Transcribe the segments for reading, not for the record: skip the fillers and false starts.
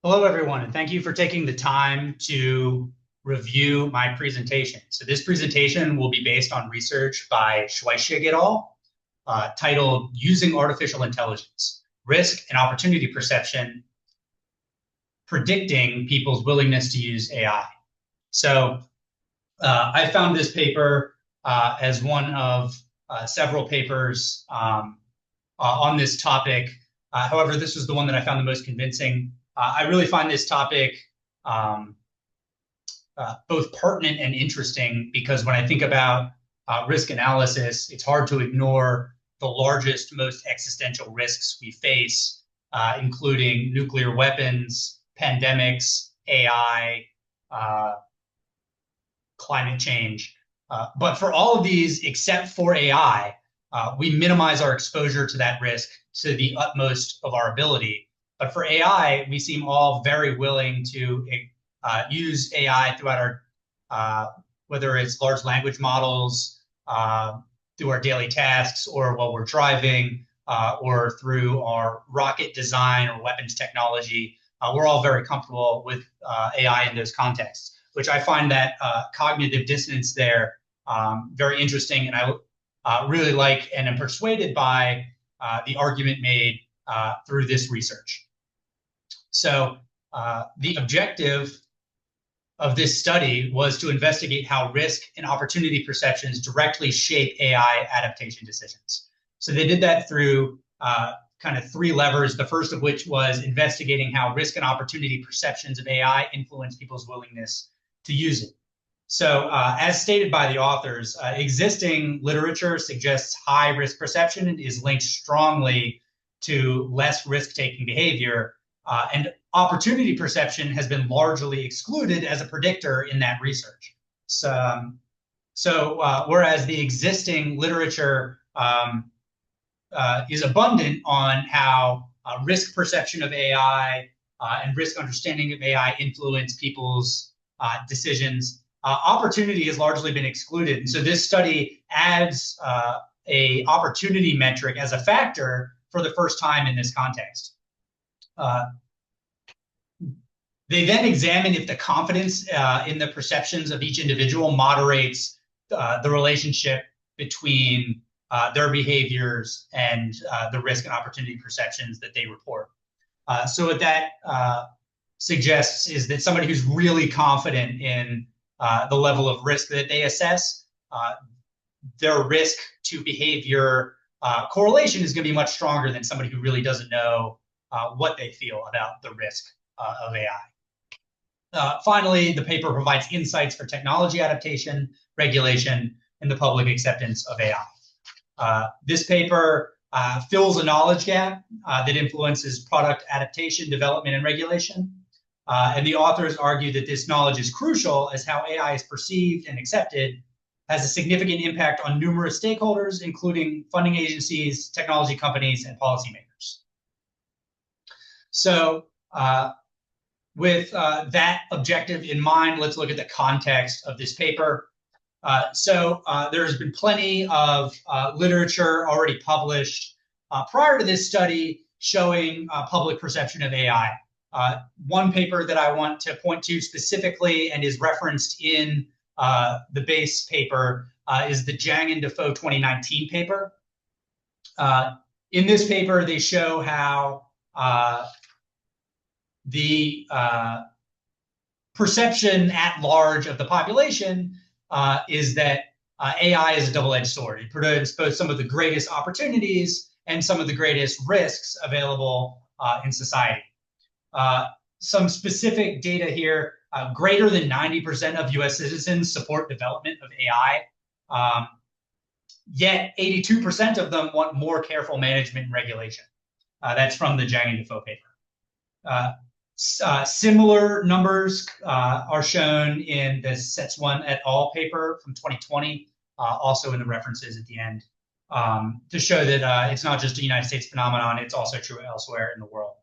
Hello, everyone, and thank you for taking the time to review my presentation. So this presentation will be based on research by Schwesig et al., titled Using Artificial Intelligence, Risk and Opportunity Perception, Predicting People's Willingness to Use AI. So I found this paper as one of several papers on this topic. However, this was the one that I found the most convincing. I really find this topic both pertinent and interesting because when I think about risk analysis, it's hard to ignore the largest, most existential risks we face, including nuclear weapons, pandemics, AI, climate change. But for all of these, except for AI, we minimize our exposure to that risk to the utmost of our ability. But for AI, we seem all very willing to use AI throughout our, whether it's large language models, through our daily tasks, or while we're driving, or through our rocket design or weapons technology. We're all very comfortable with AI in those contexts, which I find that cognitive dissonance there very interesting. And I really like and am persuaded by the argument made through this research. So the objective of this study was to investigate how risk and opportunity perceptions directly shape AI adaptation decisions. So they did that through kind of three levers, the first of which was investigating how risk and opportunity perceptions of AI influence people's willingness to use it. So as stated by the authors, existing literature suggests high risk perception is linked strongly to less risk-taking behavior, and opportunity perception has been largely excluded as a predictor in that research. So whereas the existing literature is abundant on how risk perception of AI and risk understanding of AI influence people's decisions, opportunity has largely been excluded. And so this study adds a opportunity metric as a factor for the first time in this context. They then examine if the confidence in the perceptions of each individual moderates the relationship between their behaviors and the risk and opportunity perceptions that they report. So what that suggests is that somebody who's really confident in the level of risk that they assess, their risk to behavior correlation is going to be much stronger than somebody who really doesn't know what they feel about the risk of AI. Finally, the paper provides insights for technology adaptation, regulation, and the public acceptance of AI. This paper fills a knowledge gap that influences product adaptation, development, and regulation. And the authors argue that this knowledge is crucial as how AI is perceived and accepted has a significant impact on numerous stakeholders, including funding agencies, technology companies, and policymakers. So with that objective in mind, let's look at the context of this paper. There's been plenty of literature already published prior to this study showing public perception of AI. One paper that I want to point to specifically and is referenced in the base paper is the Zhang and Defoe 2019 paper. In this paper, they show how the perception at large of the population is that AI is a double-edged sword. It presents both some of the greatest opportunities and some of the greatest risks available in society. Some specific data here, greater than 90% of US citizens support development of AI, yet 82% of them want more careful management and regulation. That's from the Zhang and Defoe paper. Similar numbers are shown in the Setswan et al. Paper from 2020, also in the references at the end, to show that it's not just a United States phenomenon, it's also true elsewhere in the world.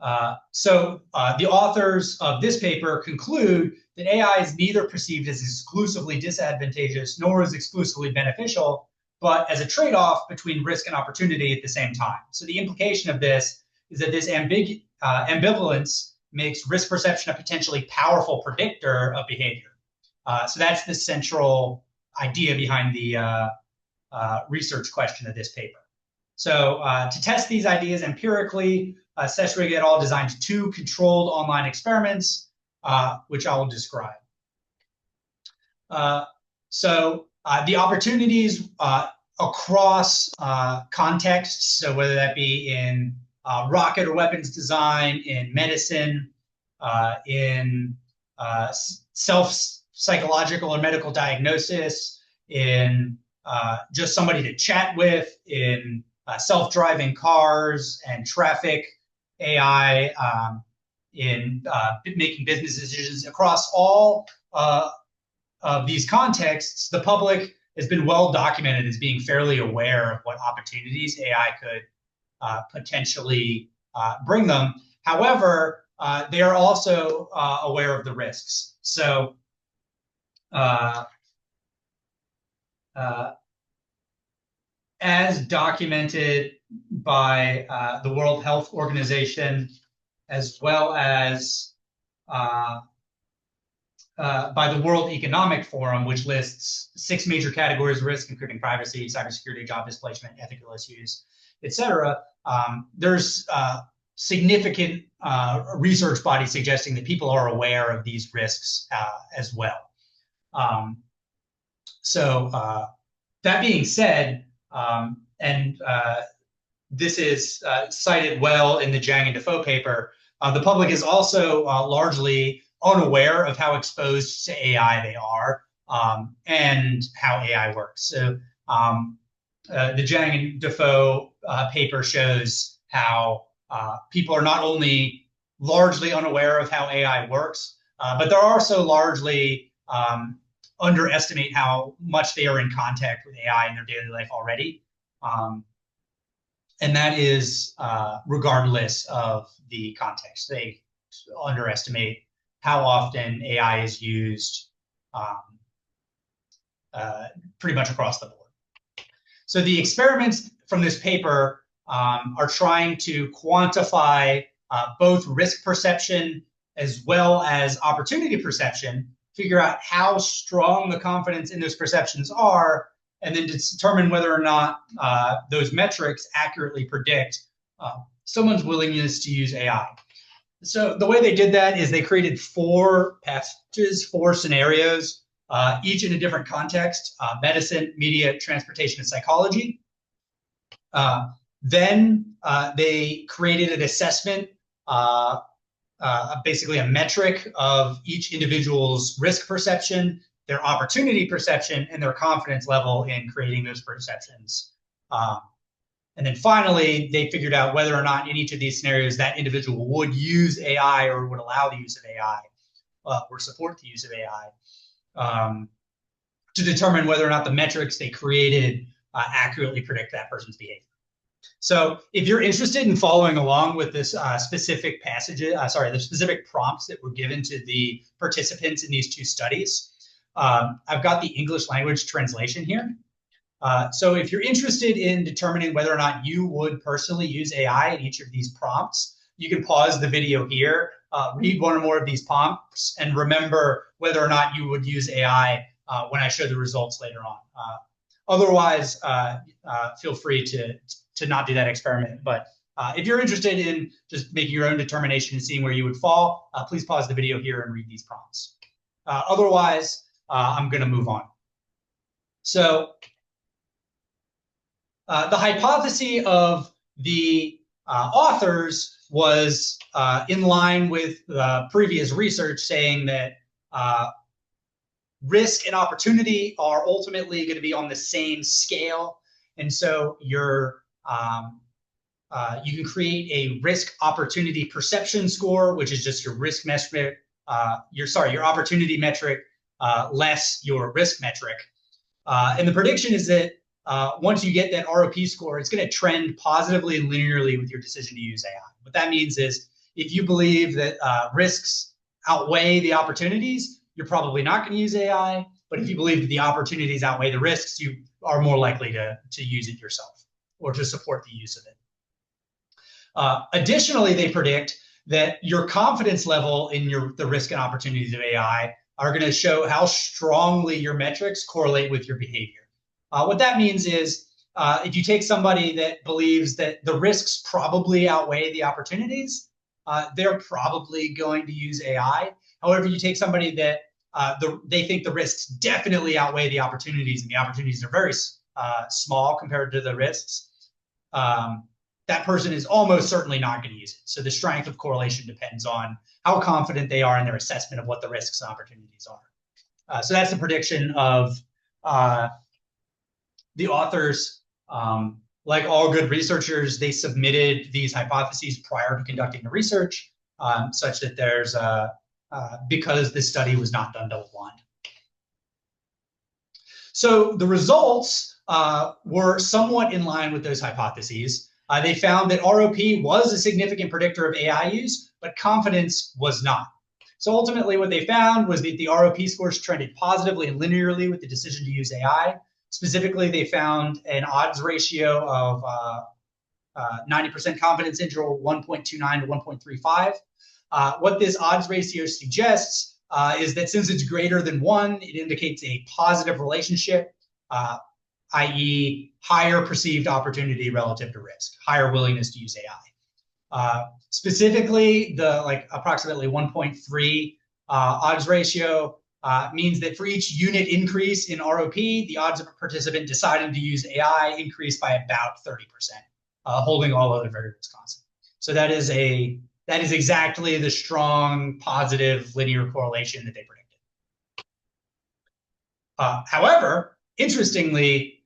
The authors of this paper conclude that AI is neither perceived as exclusively disadvantageous nor as exclusively beneficial, but as a trade-off between risk and opportunity at the same time. So the implication of this is that this ambivalence makes risk perception a potentially powerful predictor of behavior. So that's the central idea behind the research question of this paper. So to test these ideas empirically, Schwesig et al. Designed 2 controlled online experiments, which I will describe. So the opportunities across contexts, so whether that be in rocket or weapons design, in medicine, in psychological or medical diagnosis, in just somebody to chat with, in self-driving cars and traffic AI, in making business decisions. Across all of these contexts, the public has been well documented as being fairly aware of what opportunities AI could potentially bring them. However, they are also aware of the risks. So as documented by the World Health Organization, as well as by the World Economic Forum, which lists 6 major categories of risk, including privacy, cybersecurity, job displacement, ethical issues, etc. There's significant research bodies suggesting that people are aware of these risks as well. So that being said, this is cited well in the Zhang and Defoe paper, the public is also largely unaware of how exposed to AI they are and how AI works. So the Zhang and Defoe paper shows how people are not only largely unaware of how AI works, but they're also largely underestimate how much they are in contact with AI in their daily life already. And that is regardless of the context. They underestimate how often AI is used pretty much across the board. So the experiments from this paper are trying to quantify both risk perception as well as opportunity perception, figure out how strong the confidence in those perceptions are, and then to determine whether or not those metrics accurately predict someone's willingness to use AI. So the way they did that is they created 4 passages, 4 scenarios, each in a different context: medicine, media, transportation, and psychology. Then they created an assessment, basically a metric of each individual's risk perception, their opportunity perception, and their confidence level in creating those perceptions. And then finally, they figured out whether or not in each of these scenarios that individual would use AI or would allow the use of AI or support the use of AI to determine whether or not the metrics they created accurately predict that person's behavior. So if you're interested in following along with this specific passages, the specific prompts that were given to the participants in these 2 studies, I've got the English language translation here. So if you're interested in determining whether or not you would personally use AI in each of these prompts, you can pause the video here, read one or more of these prompts, and remember whether or not you would use AI when I show the results later on. Otherwise, feel free to not do that experiment. But if you're interested in just making your own determination and seeing where you would fall, please pause the video here and read these prompts. Otherwise, I'm going to move on. So the hypothesis of the authors was in line with previous research, saying that risk and opportunity are ultimately going to be on the same scale. And so you can create a risk opportunity perception score, which is just your risk metric, your opportunity metric less your risk metric. And the prediction is that once you get that ROP score, it's going to trend positively and linearly with your decision to use AI. What that means is if you believe that risks outweigh the opportunities, you're probably not going to use AI. But if you believe that the opportunities outweigh the risks, you are more likely to use it yourself or to support the use of it. Additionally, they predict that your confidence level in the risk and opportunities of AI are going to show how strongly your metrics correlate with your behavior. What that means is if you take somebody that believes that the risks probably outweigh the opportunities, they're probably going to use AI. However, you take somebody that they think the risks definitely outweigh the opportunities, and the opportunities are very small compared to the risks, that person is almost certainly not going to use it. So the strength of correlation depends on how confident they are in their assessment of what the risks and opportunities are. So that's the prediction of the authors. Like all good researchers, they submitted these hypotheses prior to conducting the research, such that there's because this study was not done double-blind. So the results were somewhat in line with those hypotheses. They found that ROP was a significant predictor of AI use, but confidence was not. So ultimately what they found was that the ROP scores trended positively and linearly with the decision to use AI. Specifically, they found an odds ratio of 90% confidence interval 1.29 to 1.35. What this odds ratio suggests is that since it's greater than 1, it indicates a positive relationship, i.e. higher perceived opportunity relative to risk, higher willingness to use AI. Specifically, the approximately 1.3 odds ratio means that for each unit increase in ROP, the odds of a participant deciding to use AI increase by about 30%, holding all other variables constant. So that is exactly the strong positive linear correlation that they predicted. However, interestingly,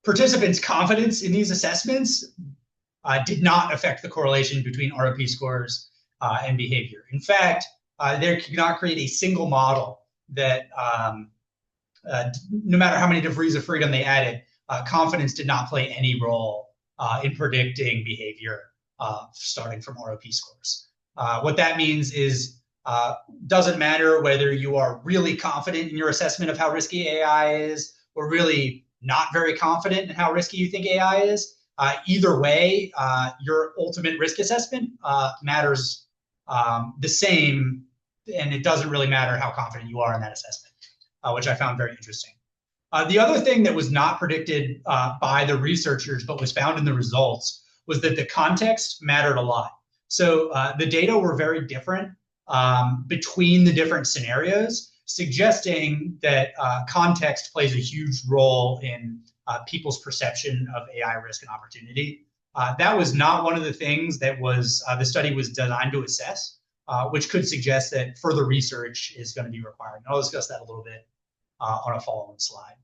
participants' confidence in these assessments did not affect the correlation between ROP scores and behavior. In fact, they could not create a single model that, no matter how many degrees of freedom they added, confidence did not play any role in predicting behavior starting from ROP scores. What that means is doesn't matter whether you are really confident in your assessment of how risky AI is or really not very confident in how risky you think AI is. Either way, your ultimate risk assessment matters the same, and it doesn't really matter how confident you are in that assessment, which I found very interesting. The other thing that was not predicted by the researchers but was found in the results was that the context mattered a lot. So the data were very different between the different scenarios, suggesting that context plays a huge role in people's perception of AI risk and opportunity. That was not one of the things that was the study was designed to assess, which could suggest that further research is going to be required. And I'll discuss that a little bit on a following slide.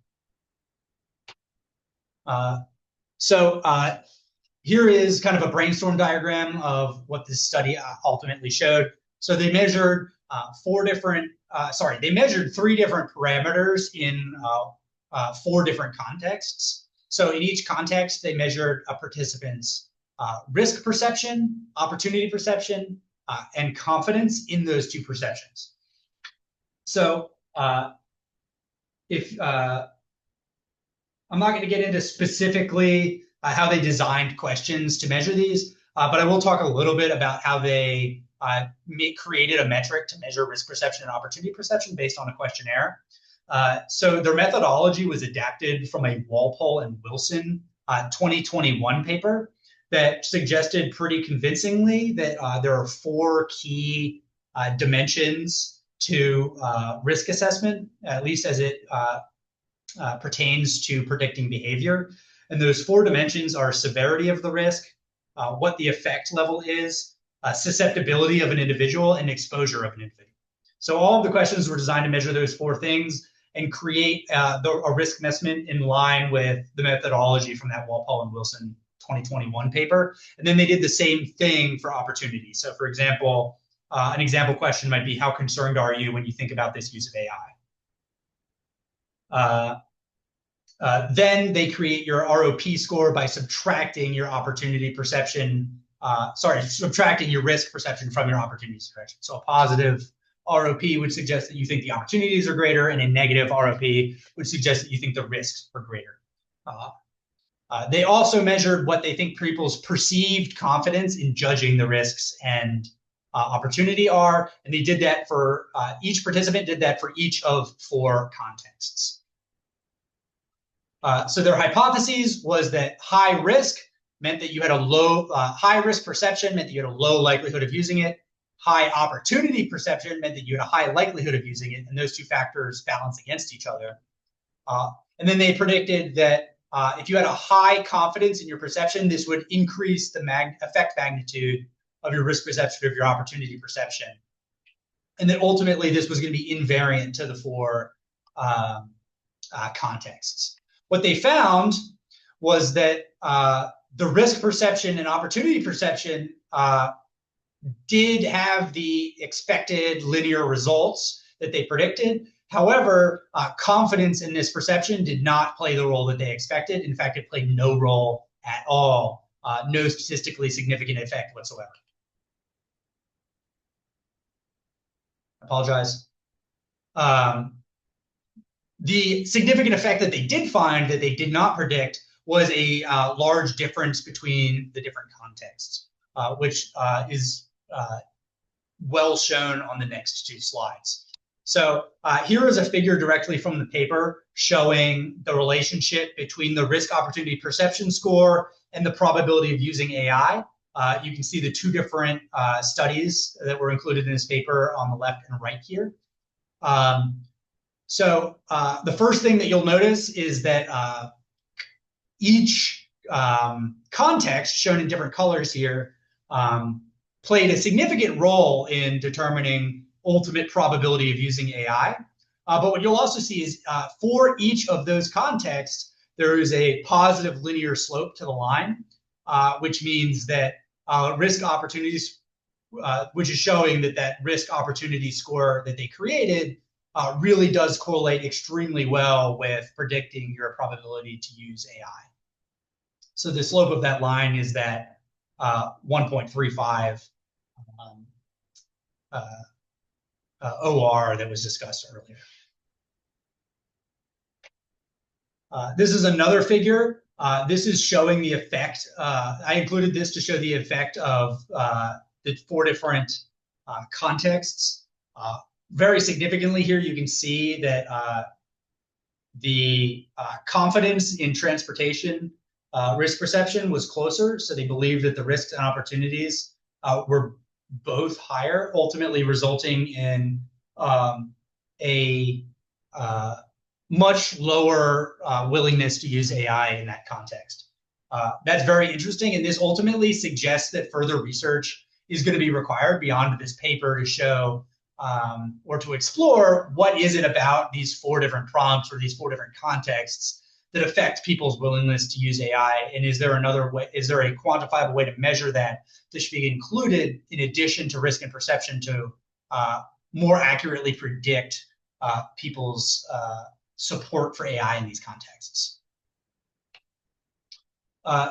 Here is kind of a brainstorm diagram of what this study ultimately showed. So they measured they measured 3 different parameters in 4 different contexts. So in each context, they measured a participant's risk perception, opportunity perception, and confidence in those 2 perceptions. So if I'm not going to get into specifically how they designed questions to measure these, but I will talk a little bit about how they created a metric to measure risk perception and opportunity perception based on a questionnaire. So their methodology was adapted from a Walpole and Wilson 2021 paper that suggested pretty convincingly that there are 4 key dimensions to risk assessment, at least as it pertains to predicting behavior. And those 4 dimensions are severity of the risk, what the effect level is, susceptibility of an individual, and exposure of an individual. So all of the questions were designed to measure those 4 things and create a risk assessment in line with the methodology from that Walpole and Wilson 2021 paper. And then they did the same thing for opportunity. So for example, an example question might be, how concerned are you when you think about this use of AI? Then they create your ROP score by subtracting your opportunity perception, subtracting your risk perception from your opportunity perception. So a positive ROP would suggest that you think the opportunities are greater, and a negative ROP would suggest that you think the risks are greater. They also measured what they think people's perceived confidence in judging the risks and opportunity are, and they did that for each participant did that for each of 4 contexts. So their hypotheses was that high risk meant that you had a low, high risk perception meant that you had a low likelihood of using it. High opportunity perception meant that you had a high likelihood of using it, and those 2 factors balance against each other. And then they predicted that if you had a high confidence in your perception, this would increase the effect magnitude of your risk perception, of your opportunity perception. And that ultimately this was going to be invariant to the 4 contexts. What they found was that the risk perception and opportunity perception did have the expected linear results that they predicted. However, confidence in this perception did not play the role that they expected. In fact, it played no role at all, no statistically significant effect whatsoever. I apologize. The significant effect that they did find that they did not predict was a large difference between the different contexts, which is well shown on the next 2 slides. So here is a figure directly from the paper showing the relationship between the risk opportunity perception score and the probability of using AI. You can see the 2 different studies that were included in this paper on the left and right here. So the first thing that you'll notice is that each context, shown in different colors here, played a significant role in determining ultimate probability of using AI. But what you'll also see is for each of those contexts, there is a positive linear slope to the line, which means that risk opportunities, which is showing that that risk opportunity score that they created really does correlate extremely well with predicting your probability to use AI. So the slope of that line is that 1.35 OR that was discussed earlier. This is another figure. This is showing the effect. I included this to show the effect of the 4 different contexts. Very significantly here, you can see that the confidence in transportation risk perception was closer. So they believed that the risks and opportunities were both higher, ultimately resulting in a much lower willingness to use AI in that context. That's very interesting, and this ultimately suggests that further research is going to be required beyond this paper to show or to explore what is it about these 4 different prompts or these 4 different contexts that affect people's willingness to use AI, and is there another way? Is there a quantifiable way to measure that should be included in addition to risk and perception to more accurately predict people's support for AI in these contexts?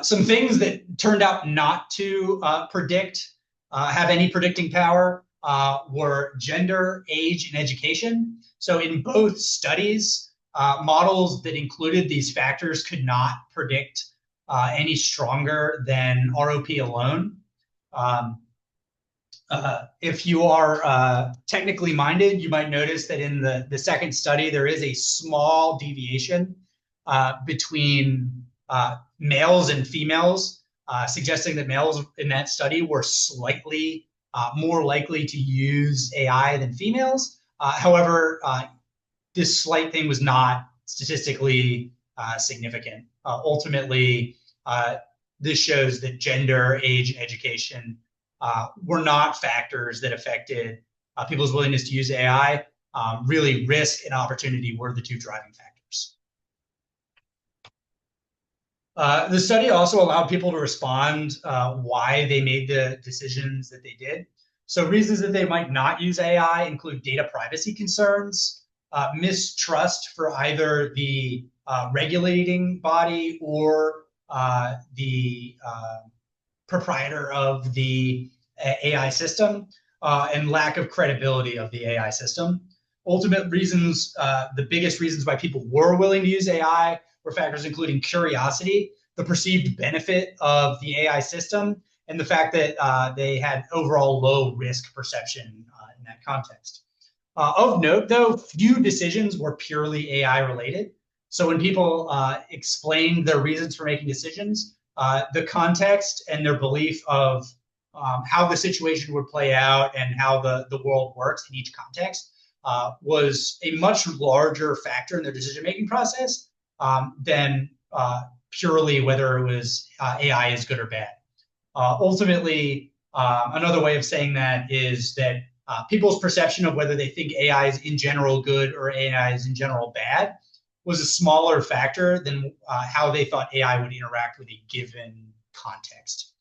Some things that turned out not to have any predicting power were gender, age, and education. So in both studies, models that included these factors could not predict any stronger than ROP alone. If you are technically minded, you might notice that in the second study, there is a small deviation between males and females, suggesting that males in that study were slightly more likely to use AI than females. However, this slight thing was not statistically significant. Ultimately, this shows that gender, age, and education were not factors that affected people's willingness to use AI. Really, risk and opportunity were the 2 driving factors. The study also allowed people to respond why they made the decisions that they did. So reasons that they might not use AI include data privacy concerns, mistrust for either the regulating body or the proprietor of the AI system, and lack of credibility of the AI system. Ultimate reasons, the biggest reasons why people were willing to use AI were factors including curiosity. the perceived benefit of the AI system and the fact that they had overall low risk perception in that context. Of note, though, few decisions were purely AI related. So when people explained their reasons for making decisions, the context and their belief of how the situation would play out and how the world works in each context was a much larger factor in their decision-making process than purely whether it was AI is good or bad. Ultimately, another way of saying that is that people's perception of whether they think AI is in general good or AI is in general bad was a smaller factor than how they thought AI would interact with a given context.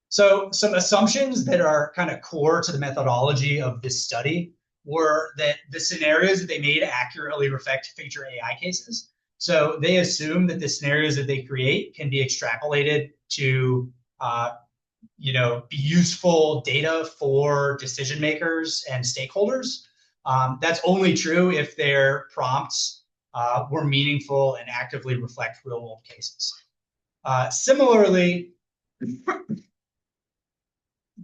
So some assumptions that are kind of core to the methodology of this study were that the scenarios that they made accurately reflect future AI cases. So they assume that the scenarios that they create can be extrapolated to be useful data for decision makers and stakeholders. That's only true if their prompts were meaningful and actively reflect real world cases. Similarly,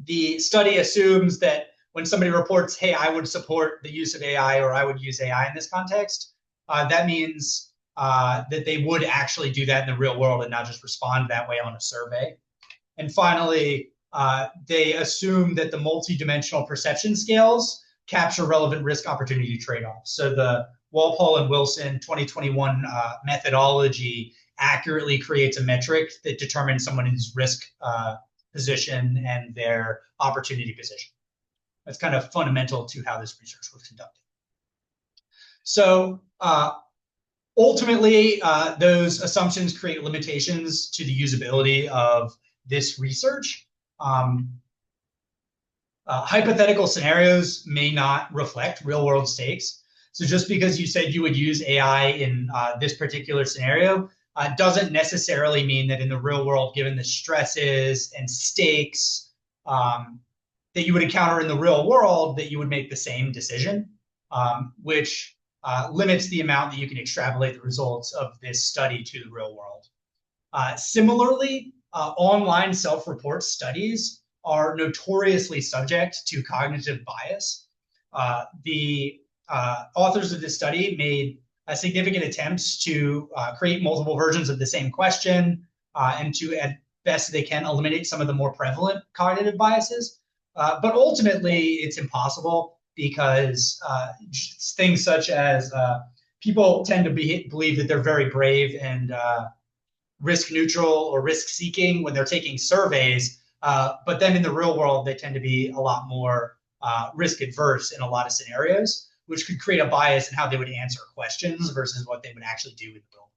the study assumes that when somebody reports, hey, I would support the use of AI or I would use AI in this context, that means that they would actually do that in the real world and not just respond that way on a survey. And finally, they assume that the multidimensional perception scales capture relevant risk opportunity trade-offs. So the Walpole and Wilson 2021 methodology accurately creates a metric that determines someone's risk position and their opportunity position. That's kind of fundamental to how this research was conducted. So ultimately, those assumptions create limitations to the usability of this research. Hypothetical scenarios may not reflect real world stakes. So just because you said you would use AI in this particular scenario doesn't necessarily mean that in the real world, given the stresses and stakes that you would encounter in the real world, that you would make the same decision, which limits the amount that you can extrapolate the results of this study to the real world. Similarly, online self-report studies are notoriously subject to cognitive bias. The authors of this study made significant attempts to create multiple versions of the same question and to, at best they can, eliminate some of the more prevalent cognitive biases. But ultimately, it's impossible because things such as people tend to believe that they're very brave and risk neutral or risk seeking when they're taking surveys. But then in the real world, they tend to be a lot more risk adverse in a lot of scenarios, which could create a bias in how they would answer questions versus what they would actually do in the real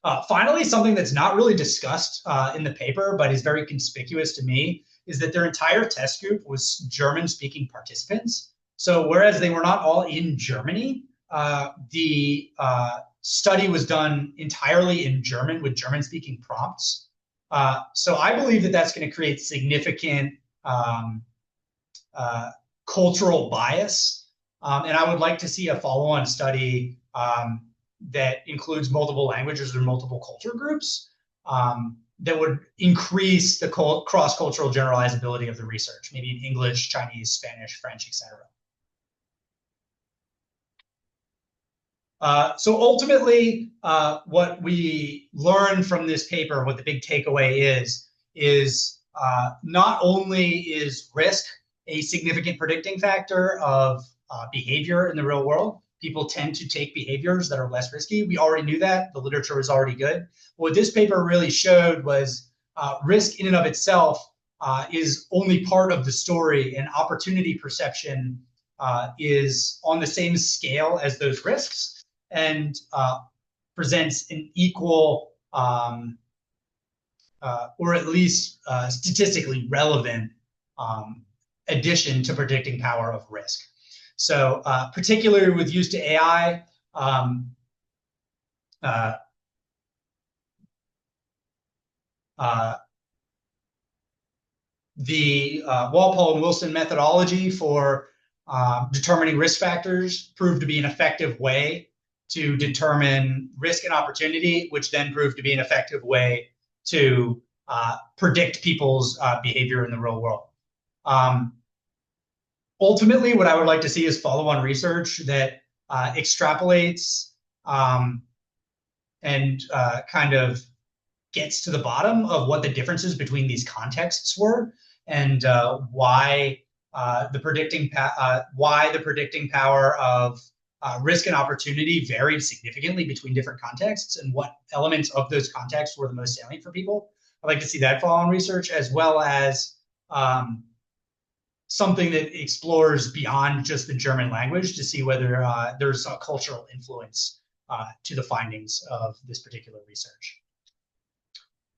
world. Finally, something that's not really discussed in the paper, but is very conspicuous to me, is that their entire test group was German-speaking participants. So whereas they were not all in Germany, the study was done entirely in German with German-speaking prompts. So I believe that that's going to create significant cultural bias. And I would like to see a follow-on study that includes multiple languages or multiple culture groups that would increase the cross-cultural generalizability of the research, maybe in English, Chinese, Spanish, French, etc. So ultimately, what we learned from this paper, what the big takeaway is not only is risk a significant predicting factor of behavior in the real world. People tend to take behaviors that are less risky. We already knew that. The literature was already good. What this paper really showed was risk in and of itself is only part of the story, and opportunity perception is on the same scale as those risks and presents an equal or at least statistically relevant addition to predicting power of risk. So particularly with use to AI, the Walpole and Wilson methodology for determining risk factors proved to be an effective way to determine risk and opportunity, which then proved to be an effective way to predict people's behavior in the real world. Ultimately, what I would like to see is follow-on research that extrapolates and kind of gets to the bottom of what the differences between these contexts were, and why the predicting power of risk and opportunity varied significantly between different contexts, and what elements of those contexts were the most salient for people. I'd like to see that follow-on research, as well as something that explores beyond just the German language to see whether there's a cultural influence to the findings of this particular research.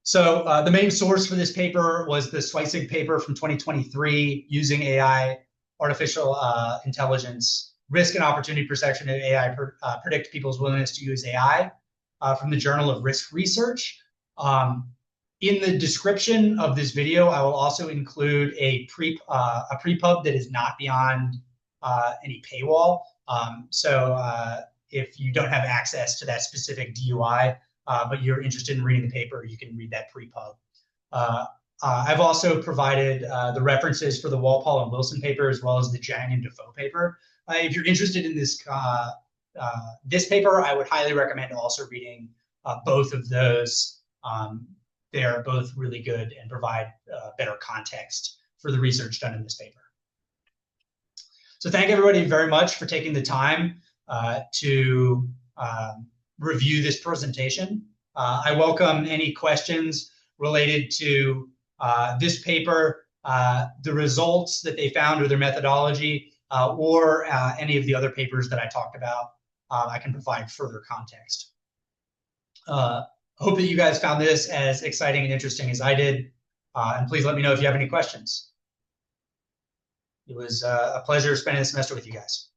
So the main source for this paper was the Schwesig paper from 2023, using AI, artificial intelligence, risk and opportunity perception of AI predict people's willingness to use AI, from the Journal of Risk Research. In the description of this video, I will also include a prepub that is not beyond any paywall. So if you don't have access to that specific DUI, but you're interested in reading the paper, you can read that prepub. I've also provided the references for the Walpole and Wilson paper, as well as the Zhang and Defoe paper. If you're interested in this this paper, I would highly recommend also reading both of those. They are both really good and provide better context for the research done in this paper. So thank everybody very much for taking the time to review this presentation. I welcome any questions related to this paper, the results that they found or their methodology, or any of the other papers that I talked about. I can provide further context. Hope that you guys found this as exciting and interesting as I did. And please let me know if you have any questions. It was a pleasure spending the semester with you guys.